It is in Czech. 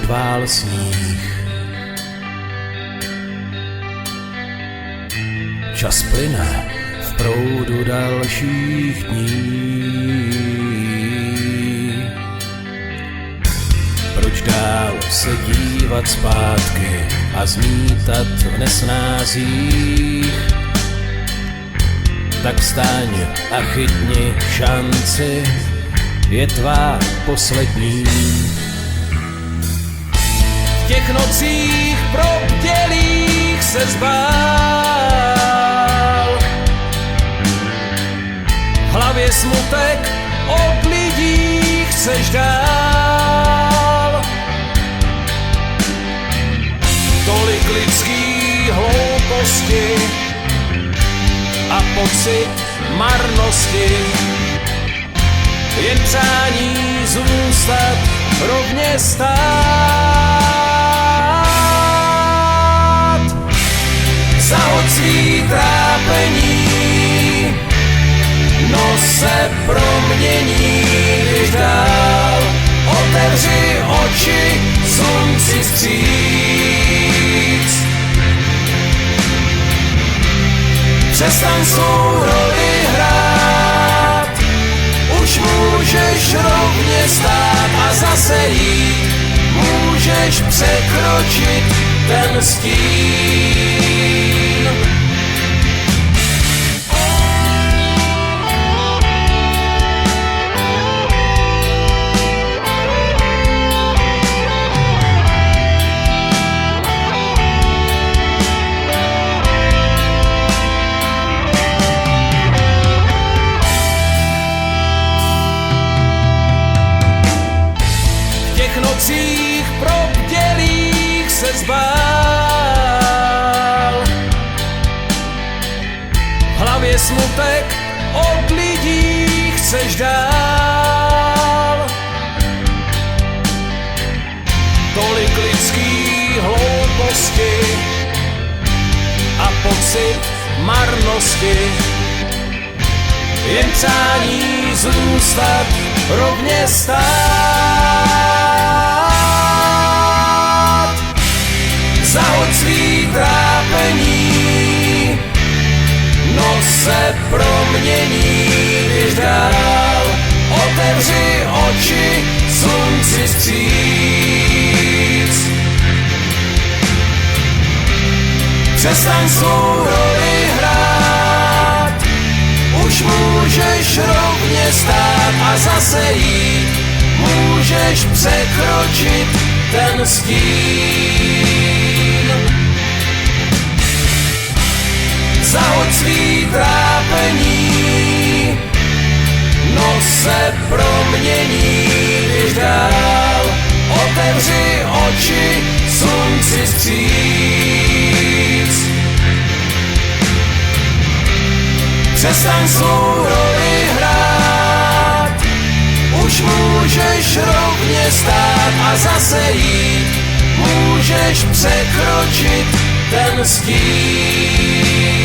vál sníh. Čas plyne v proudu dalších dní. Proč dál se dívat zpátky a zmítat v nesnázích? Tak vstaň a chytni šanci, je tvá poslední. V těch nocích probdělých se zbál, v hlavě smutek od lidí chceš dál. Tolik lidský hlouposti a pocit marnosti, jen přání zůstat rovně stát. Zahoď svý trápení, no se promění, když dál otevři oči slunci vstříc. Přestaň svou roli hrát, už můžeš rovně stát a zase jít, můžeš překročit ten stín. V nocích probdělých se zbál, v hlavě smutek od lidí chceš dál. Tolik lidský hlouposti a pocit marnosti, jen přání zůstat rovně stát. Zahoď svý trápení, no se promění, když dál otevři oči slunci vstříc. Přestaň svou roli hrát, už můžeš rovně stát a zase jít, můžeš překročit ten stín. Zahoď svý trápení, no se promění, když dál otevři oči slunci vstříc. Přestaň svou roli hrát, už můžeš rovně stát a zase jít, můžeš překročit ten stín.